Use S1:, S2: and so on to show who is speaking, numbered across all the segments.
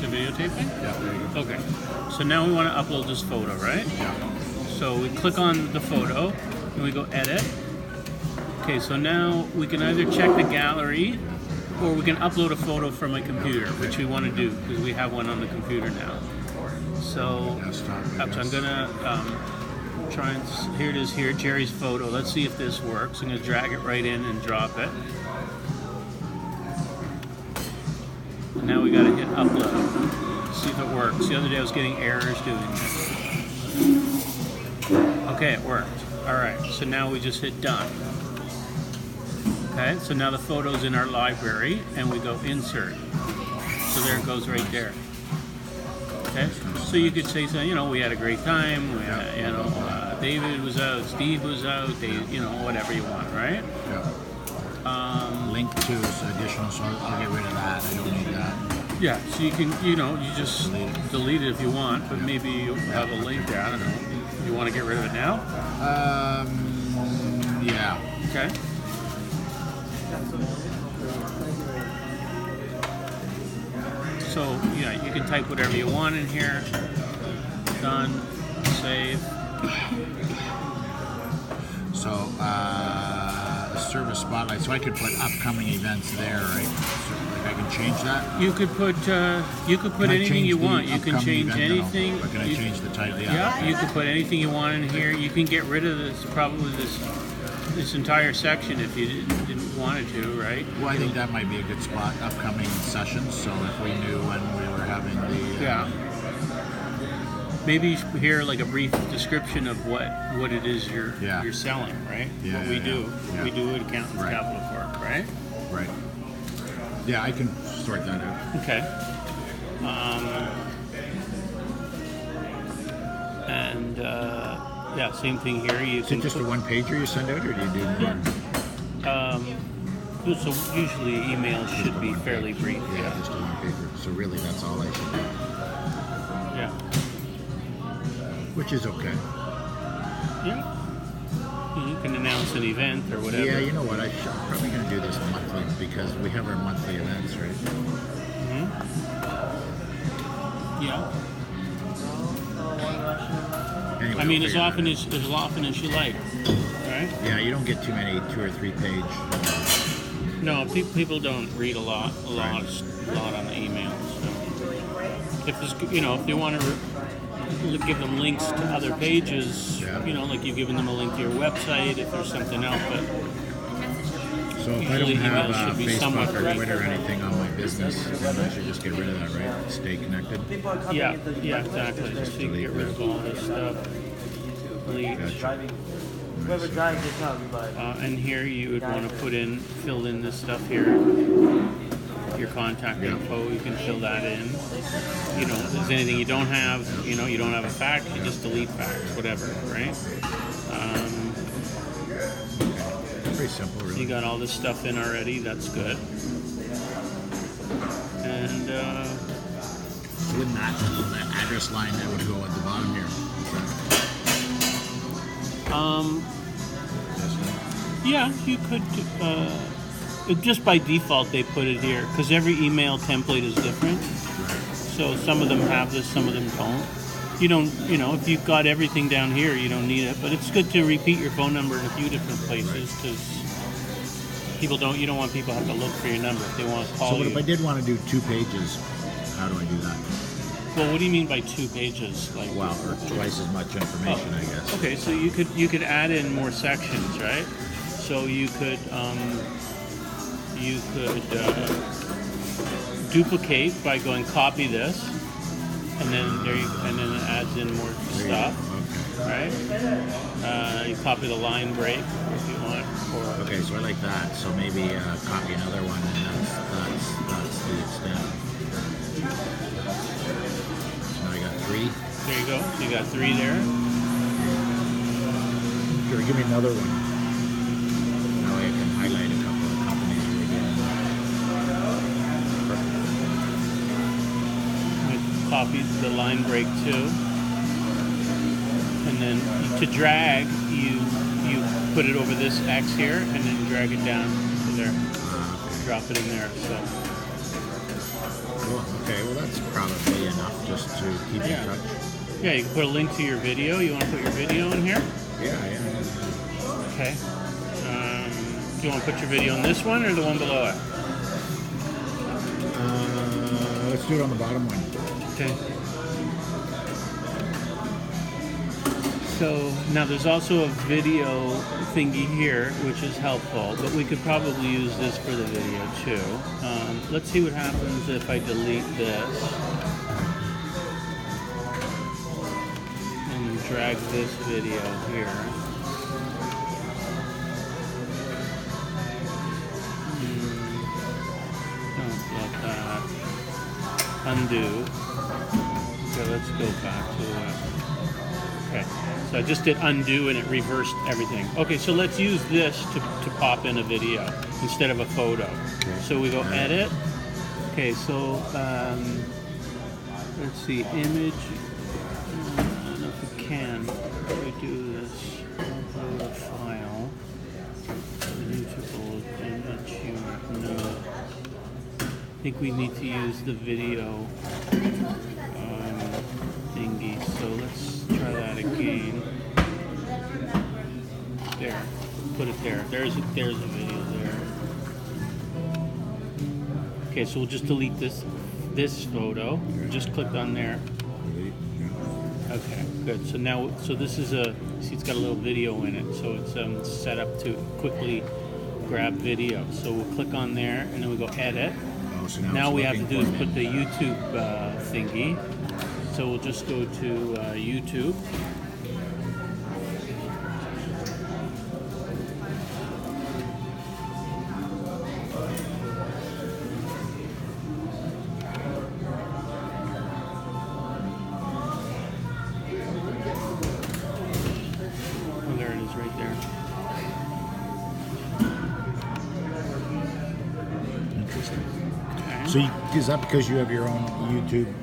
S1: to videotaping?
S2: Yeah, there you go.
S1: Okay. So now we want to upload this photo, right?
S2: Yeah.
S1: So we click on the photo and we go edit. Okay, so now we can either check the gallery or we can upload a photo from my computer, which we want to do because we have one on the computer now. So, I'm gonna try and, here it is here, Gerry's photo. Let's see if this works. I'm gonna drag it right in and drop it. And now we gotta hit upload. See if it works. The other day I was getting errors doing this. Okay, it worked. Alright, so now we just hit done. Okay, so now the photo's in our library and we go insert. So there it goes right there. Okay, so you could say, we had a great time. We had, David was out, Steve was out, whatever you want, right?
S2: Yeah. Link to additional, so I'll get rid of that. I don't need that.
S1: Yeah, so you can, you just delete it if you want, but maybe you have a link there. I don't know. You want to get rid of it now?
S2: Yeah.
S1: Okay. So, yeah, you can type whatever you want in here. Done. Save.
S2: So, service spotlight. So I could put upcoming events there, right? So, like I can change that?
S1: You could put anything you want. You can change anything.
S2: Or can I change the title?
S1: Yeah, you can put anything you want in here. You can get rid of this entire section if you didn't want it to, right?
S2: Well, I think that might be a good spot. Upcoming sessions. So if we knew when we were having the
S1: maybe you should hear like a brief description of what it is you're selling, right?
S2: Yeah,
S1: what we do.
S2: Yeah.
S1: We do at Accountants Capital Corp, right?
S2: Right. Yeah, I can sort that out.
S1: Okay. Same thing here.
S2: Is it just a one pager you send out, or do you do more?
S1: So usually emails should be fairly brief.
S2: Yeah, just a one pager. So really, that's all I should do.
S1: Yeah.
S2: Which is okay.
S1: Yeah. You can announce an event or whatever.
S2: Yeah, you know what? I'm probably going to do this monthly because we have our monthly events, right?
S1: Mm-hmm. Yeah.
S2: Anyway,
S1: I mean, as often as you like, right?
S2: Yeah, you don't get too many 2 or 3 page.
S1: No, people don't read a lot on the emails. So if there's, if they want to give them links to other pages, like you've given them a link to your website, if there's something else, but
S2: so if I don't have Facebook or
S1: correct.
S2: Twitter or anything on my business, then I should just get rid of that, right? Stay connected.
S1: Yeah, exactly. Just so you can get rid of all this stuff. Delete. And here you would want to fill in this stuff here. Your contact info, you can fill that in. If there's anything you don't have, you don't have a fax, you just delete fax, whatever, right?
S2: Pretty simple, really.
S1: So you got all this stuff in already, that's good. And
S2: wouldn't that address line that would go at the bottom here?
S1: Yeah, you could. Just by default, they put it here because every email template is different. So some of them have this, some of them don't. You don't, if you've got everything down here, you don't need it. But it's good to repeat your phone number in a few different places because you don't want people to have to look for your number if they want to call you.
S2: So if I did want to do 2 pages, how do I do that?
S1: Well, what do you mean by 2 pages?
S2: Or twice as much information, I guess.
S1: Okay, so you could add in more sections, right? So you could duplicate by going copy this, and then and then it adds in more stuff, right? You copy the line break if you want.
S2: Okay, so I like that. So maybe copy another one, and that's the extent. So now I got 3.
S1: There you go. So you got 3 there.
S2: Sure, give me another one. Now I can highlight a couple of companies we're doing.
S1: Copy the line break too, and then to drag, you put it over this X here, and then drag it down to there. Drop it in there. So.
S2: Cool. Okay, well that's probably enough just to keep in touch.
S1: Yeah, you can put a link to your video. You want to put your video in here?
S2: Yeah.
S1: Okay. Do you want to put your video on this one or the one below it?
S2: Let's do it on the bottom one.
S1: Okay. So now there's also a video thingy here, which is helpful, but we could probably use this for the video too. Let's see what happens if I delete this and drag this video here. Don't let that. Undo. Okay, let's go back to it. Okay, so I just did undo and it reversed everything. Okay, so let's use this to pop in a video instead of a photo.
S2: Okay.
S1: So we go edit. Okay, so let's see, image. I don't know if we can. We do this. Upload a file. Beautiful image. No. I think we need to use the video thingy. So let's try that again. There, put it there. There's a video there. Okay, so we'll just delete this photo. Just click on there. Okay, good. So now, this is see, it's got a little video in it. So it's set up to quickly grab video. So we'll click on there, and then we go edit.
S2: Oh, so
S1: now we have to do is put the YouTube thingy. So we'll just go to YouTube. Oh, there it is right there.
S2: Interesting.
S1: Okay.
S2: So is that because you have your own YouTube?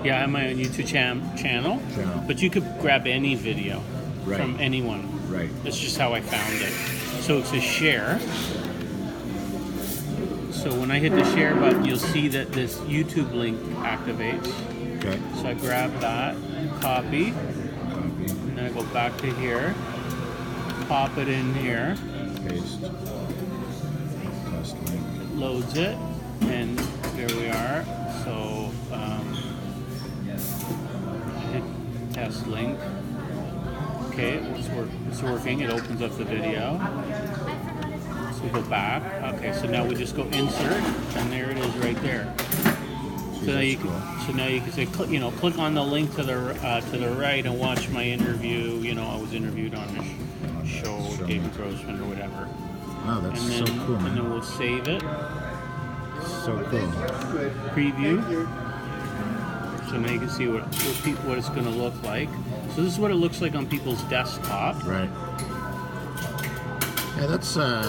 S1: Yeah, I have my own YouTube channel, but you could grab any video from anyone.
S2: Right.
S1: That's just how I found it. So it's a share. So when I hit the share button, you'll see that this YouTube link activates.
S2: Okay.
S1: So I grab that, copy, and then I go back to here, pop it in here,
S2: Paste. Test link.
S1: it loads it, and there we are. So hit test link. Okay, it's working. It opens up the video. So we go back. Okay, so now we just go insert, and there it is right there. So now you can say, click on the link to the right and watch my interview. I was interviewed on a show with David Grossman or whatever.
S2: Oh, that's so cool, man.
S1: And then we'll save it.
S2: So cool.
S1: Preview. So now you can see what it's going to look like. So this is what it looks like on people's desktop.
S2: Right. Yeah, that's a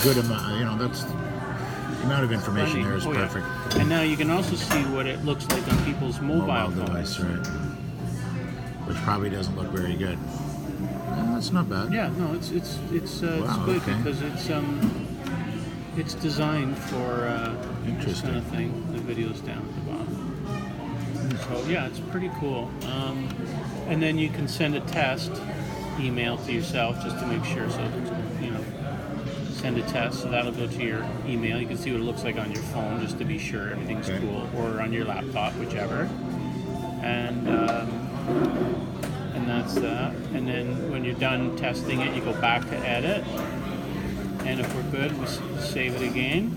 S2: good amount. That's the amount of information there is perfect.
S1: Yeah. And now you can also see what it looks like on people's mobile
S2: device, right? Which probably doesn't look very good. That's not bad.
S1: Yeah, no, it's good because it's designed for this kind of thing. The video's down at the bottom. So yeah, it's pretty cool. And then you can send a test email to yourself just to make sure. So send a test. So that'll go to your email. You can see what it looks like on your phone just to be sure everything's cool, or on your laptop, whichever. And that's that. And then when you're done testing it, you go back to edit. And if we're good, we save it again.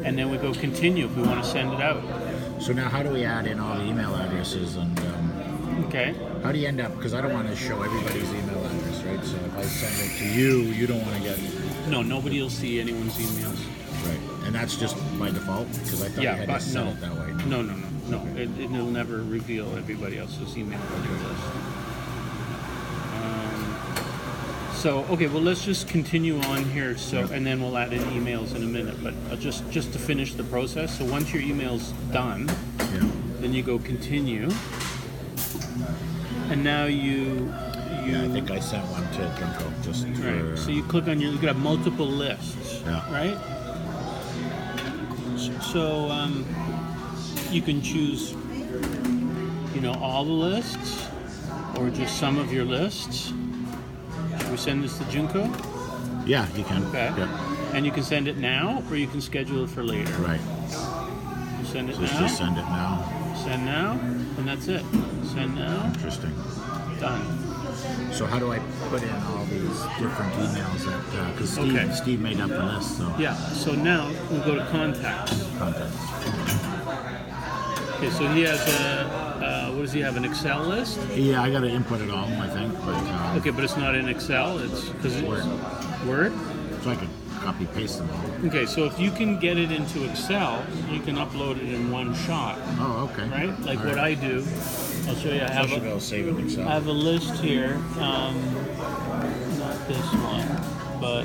S1: And then we go continue if we want to send it out.
S2: So now how do we add in all the email addresses and
S1: okay.
S2: How do you end up, because I don't want to show everybody's email address, right? So if I send it to you, you don't want to get...
S1: No, nobody will see anyone's emails.
S2: Right. And that's just by default? Because I thought you had to set it that way.
S1: No. Okay. It'll never reveal everybody else's email address. Well, let's just continue on here. And then we'll add in emails in a minute. But just to finish the process. So once your email's done, then you go continue, and now you.
S2: Yeah, I think I sent one to Ginkgo just
S1: right. So you click on you could have multiple lists.
S2: Yeah.
S1: Right. So you can choose, all the lists or just some of your lists. Should we send this to Junko?
S2: Yeah, you can.
S1: Okay.
S2: Yep.
S1: And you can send it now, or you can schedule it for later.
S2: Right.
S1: You send it
S2: So
S1: now.
S2: just send it now.
S1: Send now, and that's it. Send now.
S2: Interesting.
S1: Done.
S2: So how do I put in all these different emails that, because
S1: Okay.
S2: Steve made up the list, so.
S1: Yeah. So now we go to contacts.
S2: Contacts.
S1: Okay. So he has what does he have? An Excel list?
S2: Yeah, I got to input it all, I think, but.
S1: Okay, but it's not in Excel. It's because it's
S2: Word.
S1: Word.
S2: So I could copy paste them all.
S1: Okay, so if you can get it into Excel, you can upload it in one shot,
S2: Oh, okay.
S1: right? Like
S2: All
S1: what I do. I'll show you.
S2: I should be able to save it in Excel.
S1: I have a list here. Not this one, but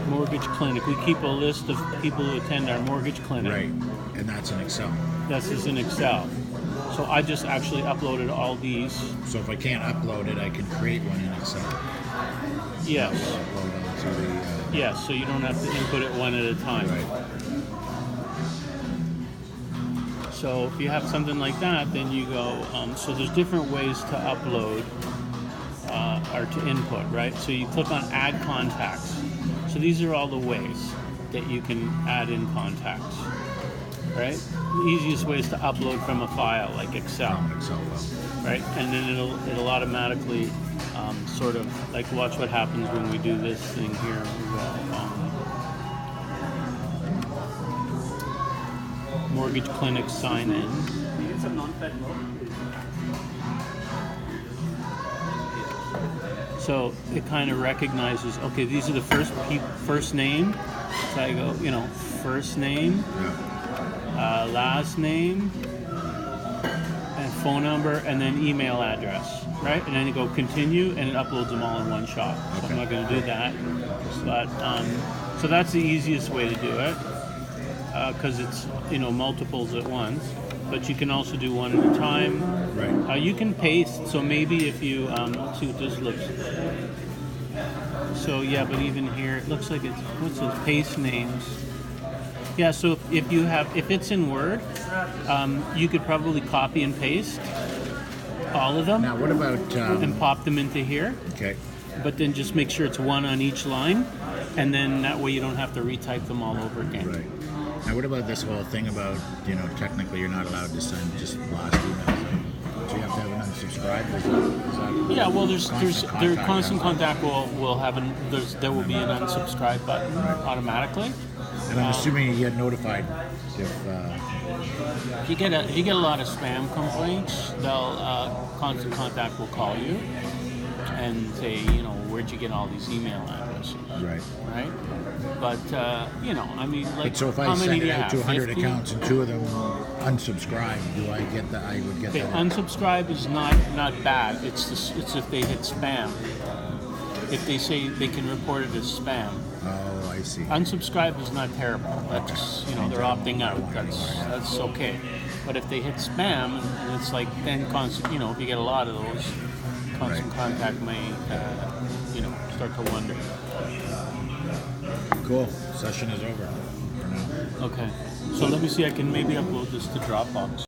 S1: mortgage clinic. We keep a list of people who attend our mortgage clinic.
S2: Right, and that's in Excel.
S1: This is in Excel. So I just actually uploaded all these.
S2: So if I can't upload it, I can create one in Excel.
S1: Yes.
S2: Upload onto the.
S1: Yes, so you don't have to input it one at a time.
S2: Right.
S1: So if you have something like that, then you go, so there's different ways to upload or to input, right? So you click on add contacts. So these are all the ways that you can add in contacts, right? The easiest way is to upload from a file like Excel,
S2: From Excel file.
S1: right? And then it'll automatically sort of, like watch what happens when we do this thing here. We go, mortgage clinic sign in. So it kind of recognizes, okay, these are the first name. So I go, first name,
S2: Yeah.
S1: last name, and phone number, and then email address, right? And then you go continue, and it uploads them all in one shot. So I'm not going to do that, but so that's the easiest way to do it. Because it's multiples at once, but you can also do one at a time.
S2: Right.
S1: You can paste, so maybe if you let's see what this looks. So yeah, but even here it looks like it's what's this paste names. Yeah, so if it's in Word, you could probably copy and paste all of them
S2: Now, what about?
S1: and pop them into here.
S2: Okay.
S1: But then just make sure it's one on each line, and then that way you don't have to retype them all over again.
S2: Right. Now, what about this whole thing about, technically you're not allowed to send just blast emails? So you have to have an unsubscribe? Is that
S1: Yeah, well, there's constant
S2: contact.
S1: contact will have there will be an unsubscribe button automatically.
S2: And I'm assuming you get notified if.
S1: If you get a lot of spam complaints, constant contact will call you and say, where'd you get all these email addresses?
S2: Right.
S1: Right? But I mean, like,
S2: But so if
S1: how
S2: I
S1: many
S2: send
S1: do
S2: it
S1: you
S2: out
S1: have?
S2: to 100
S1: 50?
S2: accounts and 2 of them unsubscribe, do I get that? I would get
S1: Okay,
S2: that.
S1: unsubscribe is not bad. It's if they hit spam. If they say they can report it as spam.
S2: Oh, I see.
S1: Unsubscribe is not terrible. That's they're opting out. That's okay. But if they hit spam, and it's like then constant. If you get a lot of those, constant contact may start to wonder.
S2: Cool. Session is over for now.
S1: Okay. So let me see. I can maybe upload this to Dropbox.